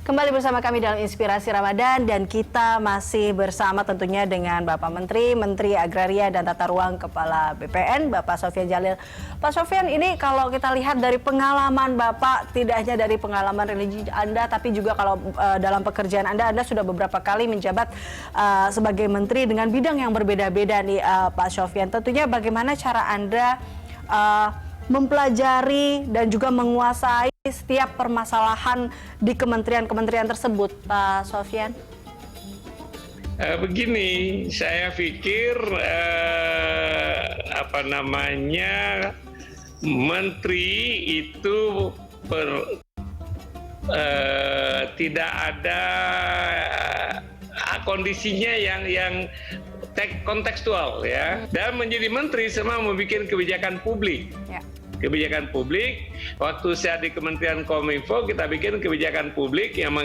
Kembali bersama kami dalam Inspirasi Ramadan dan kita masih bersama tentunya dengan Bapak Menteri Agraria dan Tata Ruang Kepala BPN, Bapak Sofyan Djalil. Pak Sofyan, ini kalau kita lihat dari pengalaman Bapak, tidak hanya dari pengalaman religi Anda, tapi juga kalau dalam pekerjaan Anda sudah beberapa kali menjabat sebagai Menteri dengan bidang yang berbeda-beda nih Pak Sofyan. Tentunya bagaimana cara Anda mempelajari dan juga menguasai setiap permasalahan di kementerian-kementerian tersebut, Pak Sofyan? Begini, saya pikir menteri itu tidak ada kondisinya yang kontekstual ya. Dan menjadi menteri semua membuat kebijakan publik. Ya. Kebijakan publik, waktu saya di Kementerian Kominfo kita bikin kebijakan publik yang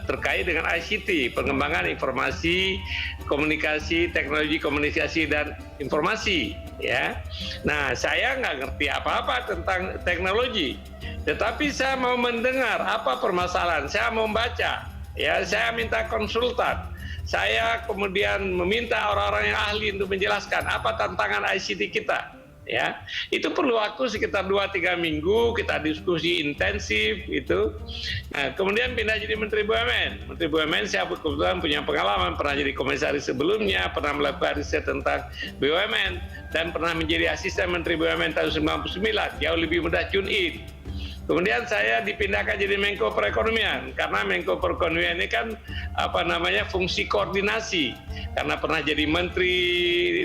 terkait dengan ICT, pengembangan informasi, komunikasi, teknologi komunikasi dan informasi ya. Nah, saya nggak ngerti apa-apa tentang teknologi, tetapi saya mau mendengar apa permasalahan, saya mau membaca ya, saya minta konsultan. Saya kemudian meminta orang-orang yang ahli untuk menjelaskan apa tantangan ICT kita. Ya, itu perlu waktu sekitar 2-3 minggu, kita diskusi intensif itu. Nah, kemudian pindah jadi Menteri BUMN. Menteri BUMN saya kebetulan punya pengalaman, pernah jadi komisaris sebelumnya, pernah melakukan riset tentang BUMN, dan pernah menjadi asisten Menteri BUMN tahun 99, jauh lebih mudah tune in. Kemudian saya dipindahkan jadi Menko Perekonomian, karena Menko Perekonomian ini kan fungsi koordinasi, karena pernah jadi menteri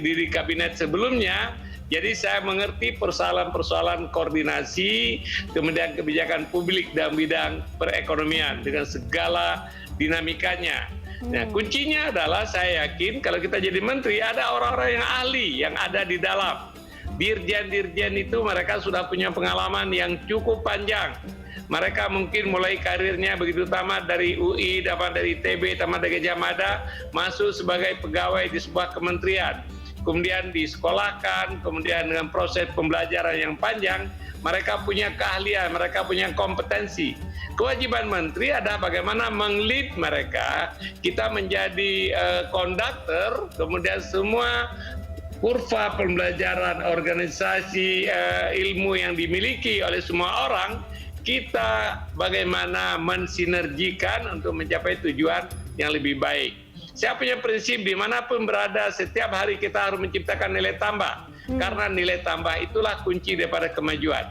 di kabinet sebelumnya. Jadi saya mengerti persoalan-persoalan koordinasi, kemudian kebijakan publik dalam bidang perekonomian dengan segala dinamikanya. Nah, kuncinya adalah saya yakin kalau kita jadi menteri ada orang-orang yang ahli yang ada di dalam. Dirjen-dirjen itu mereka sudah punya pengalaman yang cukup panjang. Mereka mungkin mulai karirnya begitu tamat dari UI, tamat dari ITB, tamat dari Gajah Mada, masuk sebagai pegawai di sebuah kementerian. Kemudian disekolahkan, kemudian dengan proses pembelajaran yang panjang, mereka punya keahlian, mereka punya kompetensi. Kewajiban menteri adalah bagaimana meng-lead mereka, kita menjadi konduktor, kemudian semua kurva pembelajaran organisasi ilmu yang dimiliki oleh semua orang, kita bagaimana mensinergikan untuk mencapai tujuan yang lebih baik. Saya punya prinsip dimanapun berada, setiap hari kita harus menciptakan nilai tambah. Karena nilai tambah itulah kunci daripada kemajuan.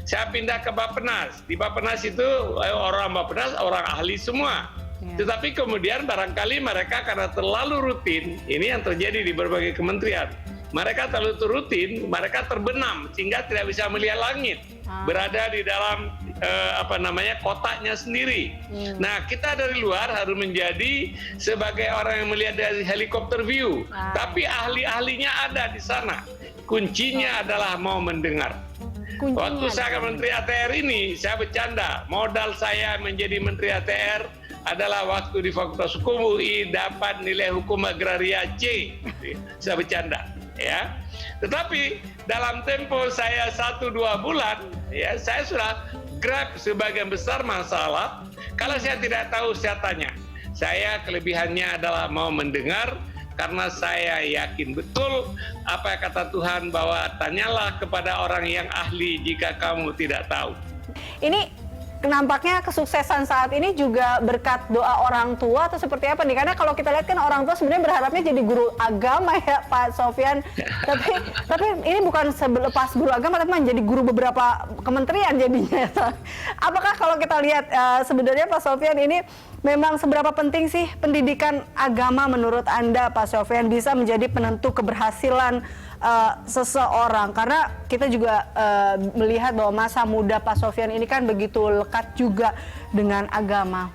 Saya pindah ke Bappenas. Di Bappenas itu orang Bappenas, orang ahli semua. Tetapi kemudian barangkali mereka karena terlalu rutin, ini yang terjadi di berbagai kementerian. Mereka terlalu rutin, mereka terbenam sehingga tidak bisa melihat langit, berada di dalam kotaknya sendiri. Nah, kita dari luar harus menjadi sebagai orang yang melihat dari helikopter view, tapi ahli-ahlinya ada di sana. Kuncinya adalah mau mendengar. Waktu saya Menteri ATR ini, saya bercanda, modal saya menjadi Menteri ATR adalah waktu di Fakultas Hukum UI dapat nilai hukum agraria C. Saya bercanda. Ya, tetapi dalam tempo saya 1-2 bulan, ya saya sudah grab sebagian besar masalah. Kalau saya tidak tahu, saya tanya. Saya kelebihannya adalah mau mendengar, karena saya yakin betul apa kata Tuhan bahwa tanyalah kepada orang yang ahli jika kamu tidak tahu. Ini nampaknya kesuksesan saat ini juga berkat doa orang tua atau seperti apa nih? Karena kalau kita lihat kan orang tua sebenarnya berharapnya jadi guru agama ya Pak Sofyan. tapi ini bukan selepas guru agama, tapi menjadi guru beberapa kementerian jadinya. Apakah kalau kita lihat sebenarnya Pak Sofyan ini memang seberapa penting sih pendidikan agama menurut Anda Pak Sofyan bisa menjadi penentu keberhasilan seseorang, karena kita juga melihat bahwa masa muda Pak Sofyan ini kan begitu lekat juga dengan agama.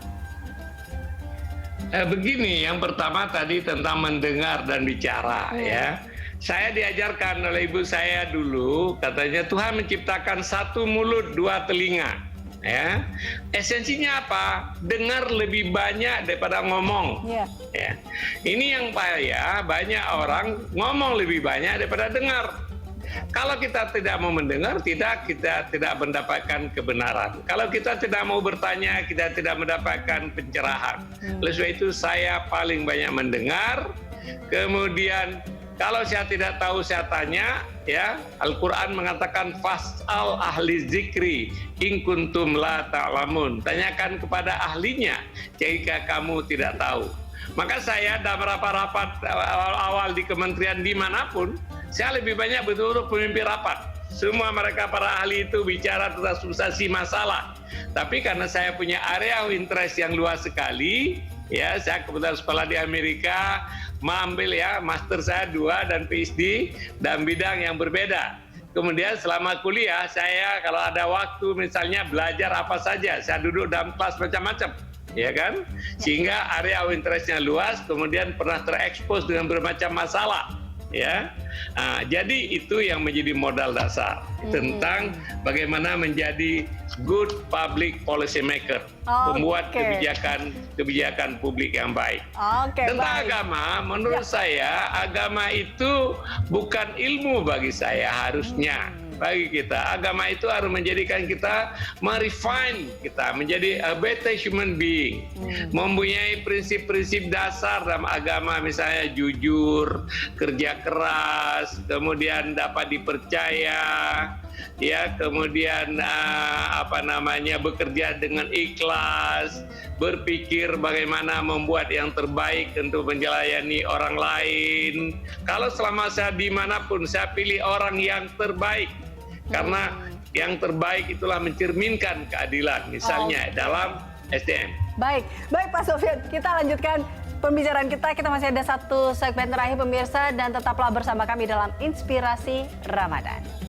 Begini, yang pertama tadi tentang mendengar dan bicara ya. Saya diajarkan oleh ibu saya dulu, katanya Tuhan menciptakan satu mulut, dua telinga. Ya, esensinya apa? Dengar lebih banyak daripada ngomong. Ya. Ini yang bahaya, banyak orang ngomong lebih banyak daripada dengar. Kalau kita tidak mau mendengar, kita tidak mendapatkan kebenaran. Kalau kita tidak mau bertanya, kita tidak mendapatkan pencerahan. Oleh sebab itu saya paling banyak mendengar. Kemudian kalau saya tidak tahu saya tanya, ya. Al-Qur'an mengatakan fas'al ahli zikri in kuntum la ta'lamun. Tanyakan kepada ahlinya jika kamu tidak tahu. Maka saya dalam rapat-rapat awal di kementerian dimanapun, saya lebih banyak betul-betul pemimpin rapat. Semua mereka para ahli itu bicara tentang substansi masalah. Tapi karena saya punya area of interest yang luas sekali, ya, saya kebetulan sekolah di Amerika, mengambil ya master saya 2 dan PhD dalam bidang yang berbeda. Kemudian selama kuliah saya kalau ada waktu misalnya belajar apa saja, saya duduk dalam kelas macam-macam, ya kan? Sehingga area of interest-nya luas, kemudian pernah terekspos dengan bermacam masalah, ya. Nah, jadi itu yang menjadi modal dasar tentang bagaimana menjadi good public policy maker, pembuat kebijakan publik yang baik. Tentang agama, menurut saya agama itu bukan ilmu bagi saya harusnya. Bagi kita, agama itu harus menjadikan kita merefine kita menjadi a better human being, mempunyai prinsip-prinsip dasar dalam agama, misalnya jujur, kerja keras, kemudian dapat dipercaya, ya, kemudian bekerja dengan ikhlas, berpikir bagaimana membuat yang terbaik untuk menjelayani orang lain. Kalau selama saya dimanapun saya pilih orang yang terbaik, karena yang terbaik itulah mencerminkan keadilan, misalnya dalam SDM. Baik Pak Sofyan, kita lanjutkan pembicaraan kita. Kita masih ada satu segmen terakhir pemirsa, dan tetaplah bersama kami dalam Inspirasi Ramadan.